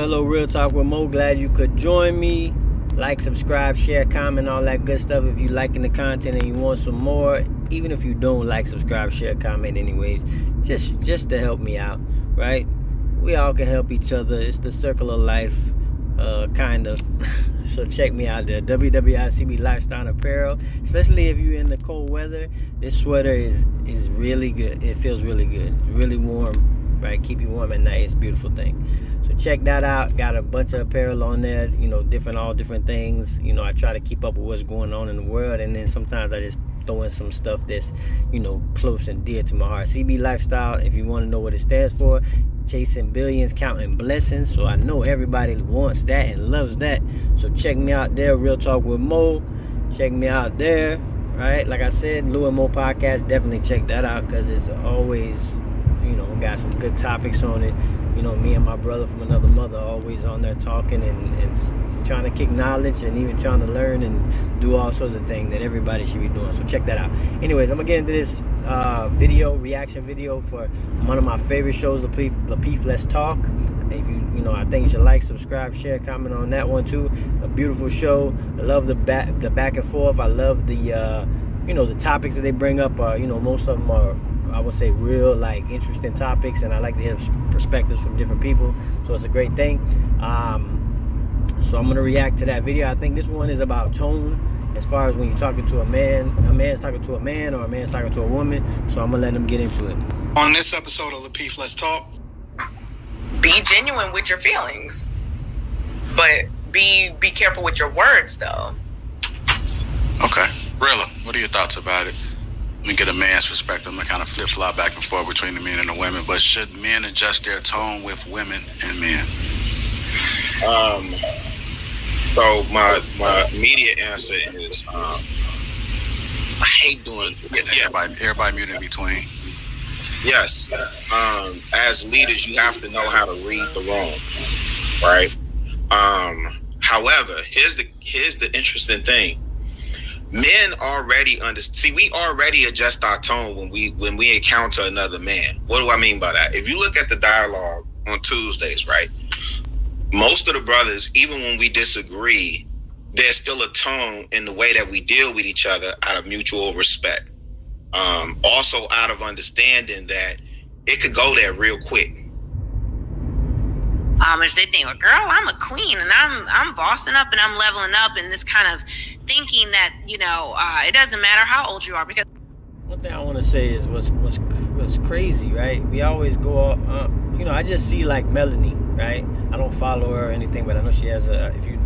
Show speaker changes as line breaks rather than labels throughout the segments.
hello, Real Talk with Mo. Glad you could join me. Like, subscribe, share, comment, all that good stuff. If you liking the content and you want some more, even if you don't like, subscribe, share, comment anyways, just to help me out, right? We all can help each other. It's the circle of life, kind of. So check me out there, WWICB Lifestyle Apparel. Especially if you're in the cold weather, this sweater is really good. It feels really good. It's really warm, right? Keep you warm at night. It's a beautiful thing. So check that out. Got a bunch of apparel on there, all different things. I try to keep up with what's going on in the world, and then sometimes I just throw in some stuff that's, close and dear to my heart. CB Lifestyle, if you want to know what it stands for, chasing billions, counting blessings. So I know everybody wants that and loves that. So check me out there, Real Talk with Mo. Check me out there, right? Like I said, Lou and Mo podcast, definitely check that out because it's always, got some good topics on it. Me and my brother from another mother always on there talking and trying to kick knowledge and even trying to learn and do all sorts of things that everybody should be doing. So check that out. Anyways, I'm going to get into this reaction video for one of my favorite shows, Lapeef-Let's Talk. If I think you should like, subscribe, share, comment on that one too. A beautiful show. I love the back and forth. I love the the topics that they bring up. Most of them are, I would say, real, interesting topics, and I like to hear perspectives from different people, so it's a great thing. So I'm going to react to that video. I think this one is about tone, as far as when you're talking to a man's talking to a man, or a man's talking to a woman, so I'm going to let them get into it.
On this episode of Lapeef-Let's Talk,
be genuine with your feelings, but be careful with your words, though.
Okay. Rilla, what are your thoughts about it? Let me get a man's perspective. I'm going to kind of flip-flop back and forth between the men and the women, but should men adjust their tone with women and men?
So my immediate answer is I hate doing
everybody mute in between.
Yes. As leaders, you have to know how to read the room, right? However, here's the interesting thing. Men already we already adjust our tone when we encounter another man. What do I mean by that? If you look at the dialogue on Tuesdays, right? Most of the brothers, even when we disagree, there's still a tone in the way that we deal with each other out of mutual respect. Also out of understanding that it could go there real quick.
If they think, well, girl, I'm a queen and I'm bossing up and I'm leveling up, and this kind of thinking that, it doesn't matter how old you are. Because
one thing I want to say is what's crazy, right? We always go, I just see like Melanie, right? I don't follow her or anything, but I know she has if you're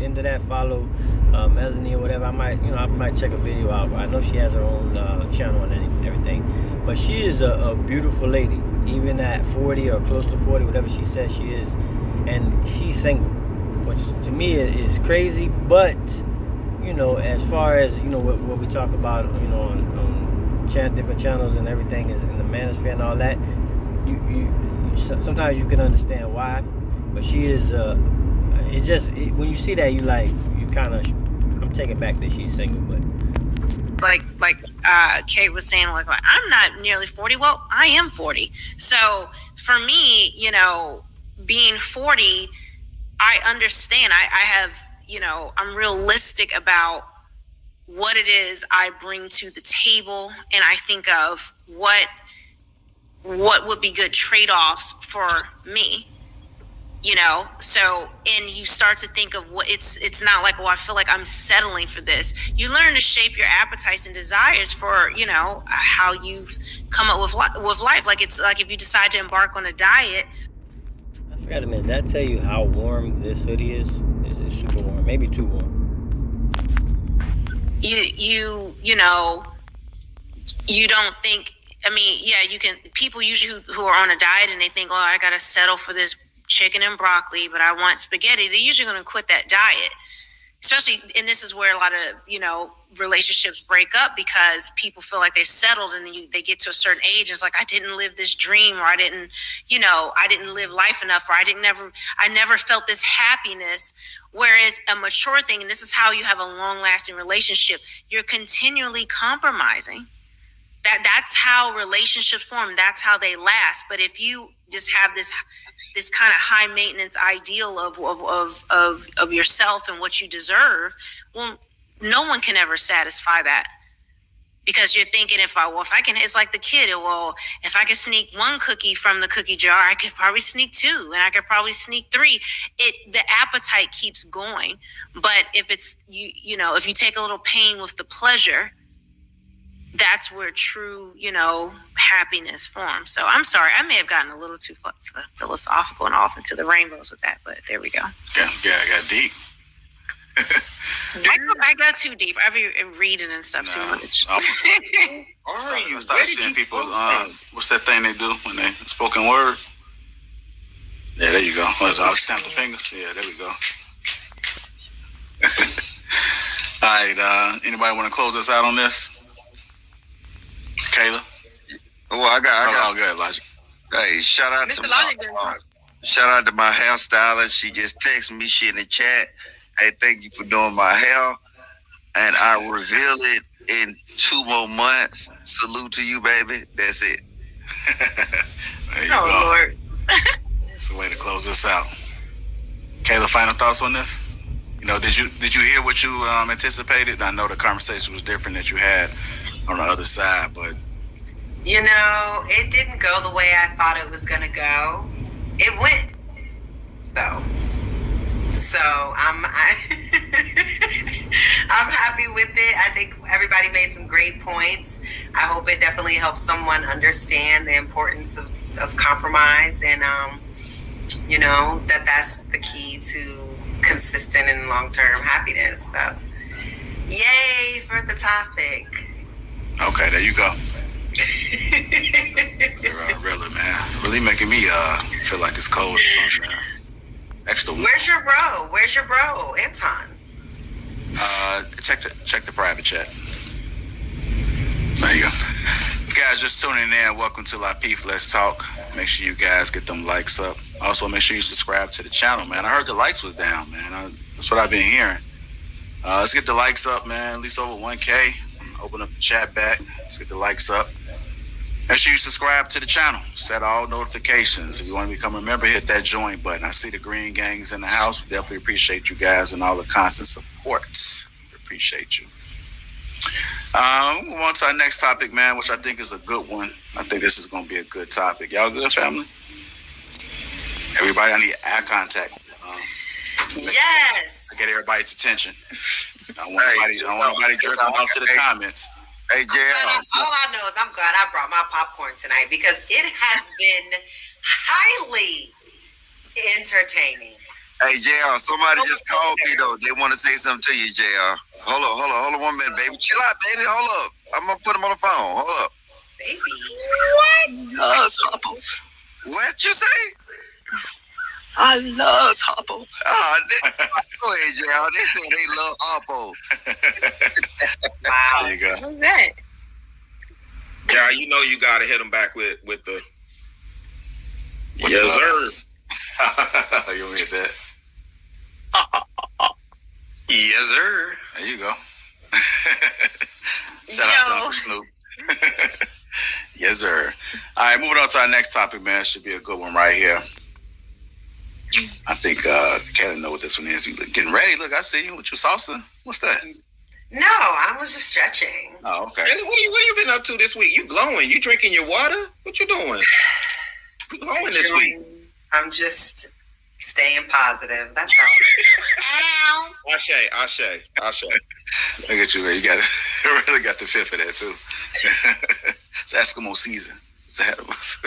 into that, follow Melanie or whatever. I might check a video out. I know she has her own channel and everything, but she is a beautiful lady, even at 40 or close to 40, whatever she says she is, and she's single, which to me is crazy. But as far as what we talk about, on different channels and everything is in the manosphere and all that, you sometimes you can understand why. But she is when you see that, I'm taking back that she's single. But
like Kate was saying, like I'm not nearly 40. Well, I am 40. So for me, being 40, I understand. I have, I'm realistic about what it is I bring to the table, and I think of what would be good trade-offs for me. And you start to think of what it's not like, I feel like I'm settling for this. You learn to shape your appetites and desires for, how you've come up with life. Like, it's like if you decide to embark on a diet.
I forgot to mention, did I tell you how warm this hoodie is? It's super warm, maybe too warm.
You don't think, you can, people usually who are on a diet and they think, I got to settle for this chicken and broccoli, but I want spaghetti. They're usually going to quit that diet, especially, and this is where a lot of, relationships break up, because people feel like they're settled, and then they get to a certain age and it's like, I didn't live this dream, or I didn't live life enough, or I never felt this happiness. Whereas a mature thing, and this is how you have a long lasting relationship, you're continually compromising. That's how relationships form. That's how they last. But if you just have this this kind of high maintenance ideal of yourself and what you deserve. Well, no one can ever satisfy that. Because you're thinking, if I can, it's like the kid. Well, if I can sneak one cookie from the cookie jar, I could probably sneak two, and I could probably sneak three. The appetite keeps going. But if it's if you take a little pain with the pleasure, that's where true, happiness forms. So I'm sorry, I may have gotten a little too philosophical and off into the rainbows with that, but there we go.
Yeah, I got deep.
I got too deep. I've been reading and stuff too much.
I started seeing people. What's that thing they do when they spoken word? Yeah, there you go. I'll snap the fingers. Yeah, there we go. All right. Anybody want to close us out on this? Kayla?
Well, I got.
Oh, good, Logic.
Hey, shout out to my hairstylist. She just texted me. She in the chat. Hey, thank you for doing my hair, and I'll reveal it in 2 more months. Salute to you, baby. That's it.
There you go.
Lord.
It's a way to close this out. Kayla, final thoughts on this? Did you hear what you anticipated? I know the conversation was different that you had on the other side, but
it didn't go the way I thought it was gonna go. It went though. So I'm happy with it. I think everybody made some great points. I hope it definitely helps someone understand the importance of compromise, and that's the key to consistent and long-term happiness. So yay for the topic.
Okay, there you go. Really, man. Really making me feel like it's cold or something, man. Extra.
Where's your bro, Anton?
Check the private chat. There you go. If you guys just tuning in, welcome to Lapeef-Let's Talk. Make sure you guys get them likes up. Also, make sure you subscribe to the channel, man. I heard the likes was down, man. That's what I've been hearing. Let's get the likes up, man. At least over 1K. Open up the chat back. Let's get the likes up. Make sure you subscribe to the channel. Set all notifications. If you want to become a member, hit that join button. I see the green gangs in the house. We definitely appreciate you guys and all the constant supports. We appreciate you. We'll move on to our next topic, man, which I think is a good one. I think this is going to be a good topic. Y'all good, family? Everybody, I need eye contact.
Yes.
Get everybody's attention. I don't want nobody jerking off to the comments.
Hey, JL.
All I know is I'm glad I brought my popcorn tonight because it has been highly entertaining.
Hey, JL, somebody just called me, though. They want to say something to you, JL. Hold on 1 minute, baby. Chill out, baby. Hold up. I'm going to put him on the phone. Hold up.
Baby.
What you say?
I love Hoppo.
Oh, go ahead, JL. They said they love Oppo.
Wow.
There you go.
Who's that?
Yeah, you got to hit them back with the. Yes, sir.
You want to hit that?
Yes, sir.
There you go. Shout out to Uncle Snoop. Yes, sir. All right, moving on to our next topic, man. Should be a good one right here. I think Kayla know what this one is. You getting ready? Look, I see you with your salsa. What's that?
No, I was just stretching.
Oh, okay.
What you been up to this week? You glowing? You drinking your water? What you doing? You glowing this week?
I'm just staying positive. That's all.
Ashe.
Look at you, man. You really got the fifth of that too. It's Eskimo season. It's ahead of us.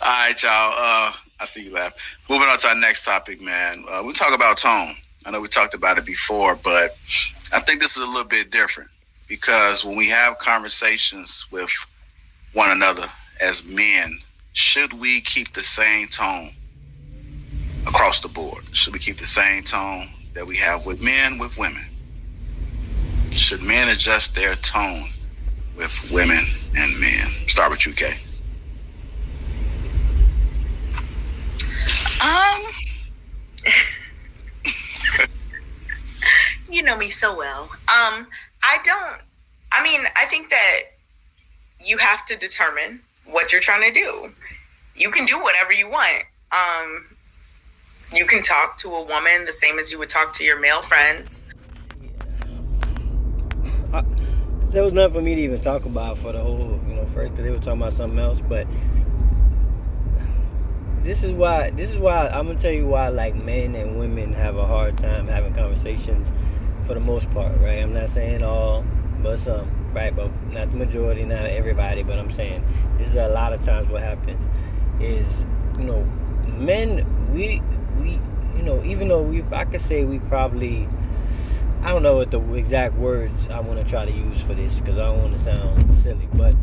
All right, y'all. I see you laugh. Moving on to our next topic, man. We talk about tone. I know we talked about it before, but I think this is a little bit different because when we have conversations with one another as men, should we keep the same tone across the board? Should we keep the same tone that we have with men, with women? Should men adjust their tone with women and men? Start with you, Kay.
You know me so well. I think that you have to determine what you're trying to do. You can do whatever you want.
You can talk to a woman the same as you would talk to your male friends.
There was nothing for me to even talk about for the whole, first, because they were talking about something else. But this is why I'm gonna tell you why, like, men and women have a hard time having conversations for the most part, right? I'm not saying all, but some, right? But not the majority, not everybody. But I'm saying this is a lot of times what happens is, men, we even though I could say we probably, I don't know what the exact words I want to try to use for this, because I don't want to sound silly, but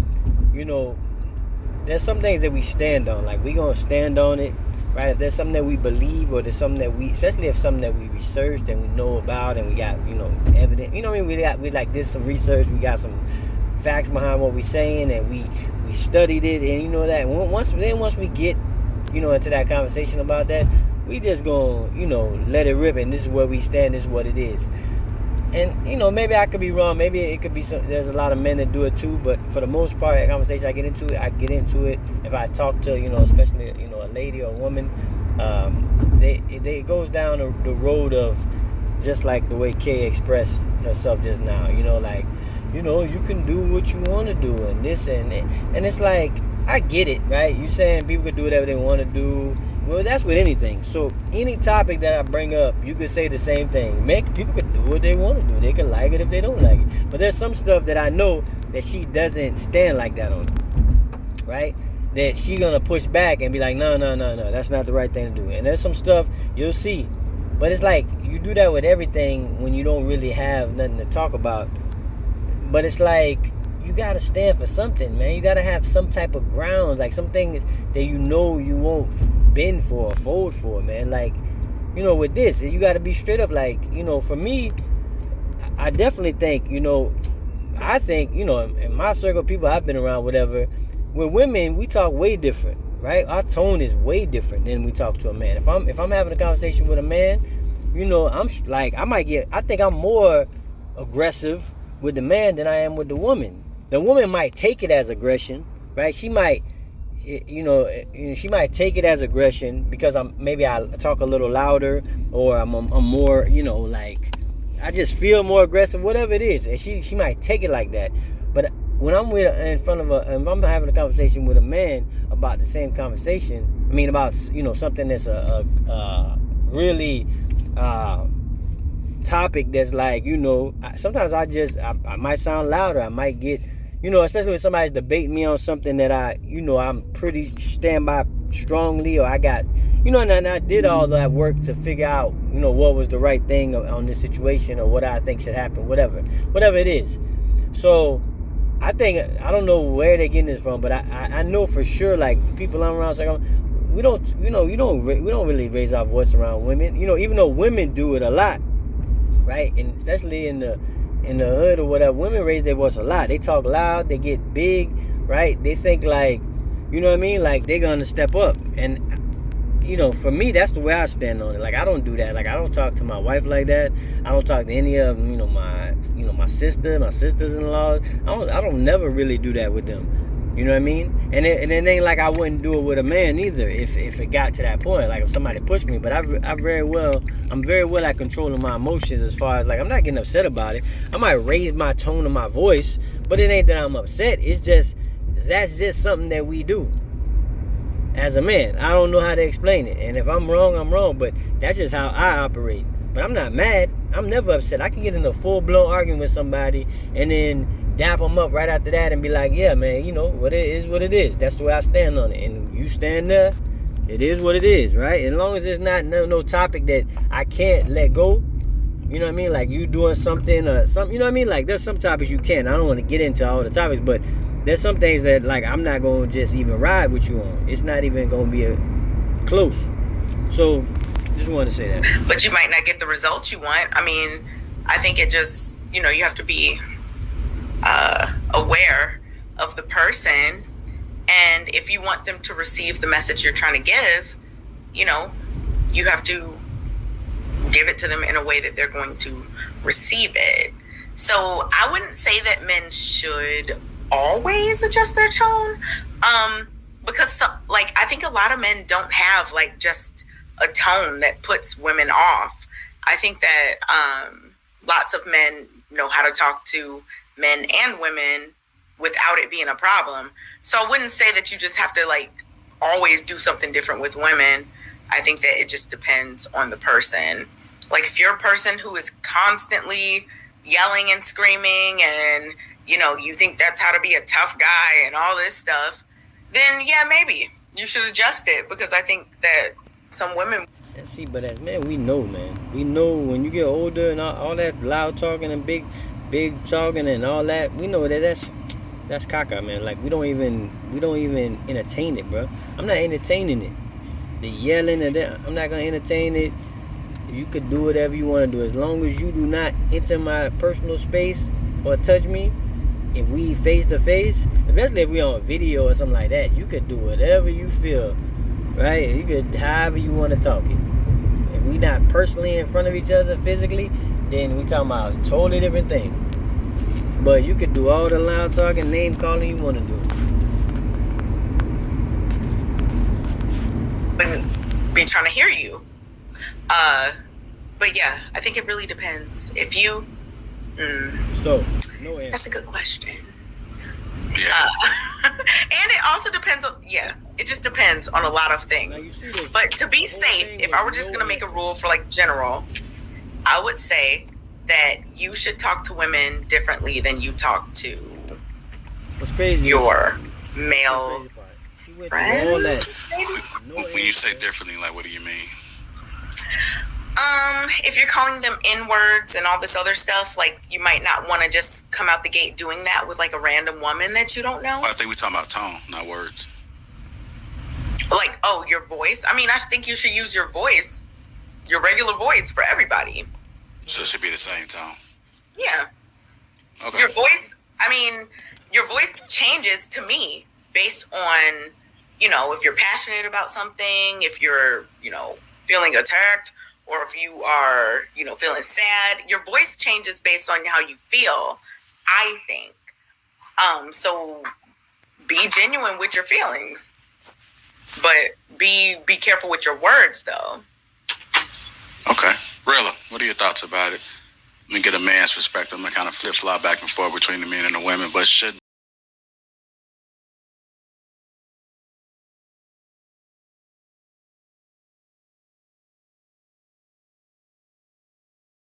there's some things that we stand on. Like, we gonna stand on it, right? If there's something that we believe, or there's something that especially if something that we researched and we know about, and we got evidence, we like did some research, we got some facts behind what we're saying, and we studied it, and that once we get into that conversation about that, we just gonna let it rip, and this is where we stand, this is what it is. And maybe I could be wrong, maybe it could be there's a lot of men that do it too, but for the most part, that conversation, I get into it if I talk to especially a lady or a woman. It goes down the road of just like the way Kay expressed herself just now, like, you can do what you want to do, and this and it's like, I get it, right? You saying people could do whatever they want to do. Well, that's with anything. So any topic that I bring up, you could say the same thing. People could do what they want to do. They can like it if they don't like it. But there's some stuff that I know that she doesn't stand like that on it, right? That she gonna push back and be like, no, that's not the right thing to do. And there's some stuff you'll see, but it's like you do that with everything when you don't really have nothing to talk about. But it's like, you gotta stand for something, man. You gotta have some type of ground, like something that you won't bend for or fold for, man. Like, with this, you gotta be straight up. Like, for me, I definitely think, I think, in my circle of people I've been around, whatever, with women, we talk way different, right? Our tone is way different than we talk to a man. If I'm having a conversation with a man, I'm like, I think I'm more aggressive with the man than I am with the woman. The woman might take it as aggression, right? She might, she might take it as aggression because I talk a little louder, or I'm more, like, I just feel more aggressive, whatever it is, and she might take it like that. But when I'm if I'm having a conversation with a man about the same conversation, about something that's a really topic that's like, sometimes I might sound louder. I might get, especially when somebody's debating me on something that I'm pretty stand by strongly, or I got, and I did all that work to figure out, what was the right thing on this situation, or what I think should happen, whatever it is. So I don't know where they're getting this from, but I know for sure, like, people I'm around, so we don't really raise our voice around women, even though women do it a lot, right? And especially in the hood or whatever, women raise their voice a lot. They talk loud, they get big, right? They think like, like they're gonna step up. And for me, that's the way I stand on it. Like, I don't do that. Like, I don't talk to my wife like that. I don't talk to any of them, my sisters-in-law. I don't never really do that with them. You know what I mean? And it ain't like I wouldn't do it with a man either if it got to that point, like if somebody pushed me. But I'm very well at controlling my emotions, as far as, like, I'm not getting upset about it. I might raise my tone of my voice, but it ain't that I'm upset. It's just, that's just something that we do as a man. I don't know how to explain it. And if I'm wrong, I'm wrong. But that's just how I operate. But I'm not mad. I'm never upset. I can get in a full-blown argument with somebody and then dap them up right after that and be like, yeah, man, what it is, what it is. That's the way I stand on it. And you stand there, it is what it is, right? As long as it's not no topic that I can't let go, you know what I mean? Like, you doing something or something, you know what I mean? Like, there's some topics you can. I don't want to get into all the topics, but there's some things that, like, I'm not going to just even ride with you on. It's not even going to be close. So, just wanted to say that.
But you might not get the results you want. I think it just, you have to be aware of the person, and if you want them to receive the message you're trying to give, you have to give it to them in a way that they're going to receive it. So I wouldn't say that men should always adjust their tone. because like I think a lot of men don't have like just a tone that puts women off. I think that lots of men know how to talk to men and women without it being a problem. So I wouldn't say that you just have to like always do something different with women. I think that it just depends on the person. Like if you're a person who is constantly yelling and screaming and you think that's how to be a tough guy and all this stuff, then yeah, maybe you should adjust it, because I think that some women.
And see, but as men, we know, man. We know when you get older and all that loud talking and big talking and all that. We know that's caca, man. Like we don't even entertain it, bro. I'm not entertaining it. The yelling and that, I'm not gonna entertain it. You could do whatever you want to do as long as you do not enter my personal space or touch me. If we face to face, especially if we on video or something like that, you could do whatever you feel, right? You could however you want to talk it. If we not personally in front of each other physically, then we talking about a totally different thing. But you could do all the loud talking, name calling you want to do.
Wouldn't be trying to hear you. But yeah, I think it really depends. If you,
So no answer.
That's a good question.
Yeah.
And it also depends on, it just depends on a lot of things. But to be safe, if I were just going to make a rule for like general, I would say that you should talk to women differently than you talk to your male friends.
When you say differently, like what do you mean?
If you're calling them N-words and all this other stuff, like you might not want to just come out the gate doing that with like a random woman that you don't know.
Well, I think we're talking about tone, not words.
Like, oh, your voice. I mean, I think you should use your voice, your regular voice for everybody.
So it should be the same tone.
Yeah.
Okay.
Your voice, your voice changes to me based on, if you're passionate about something, if you're, feeling attacked, or if you are, feeling sad. Your voice changes based on how you feel, I think. So be genuine with your feelings, but be careful with your words, though.
Okay. Rilla, what are your thoughts about it? Let me get a man's perspective. I'm going to kind of flip-flop back and forth between the men and the women, but should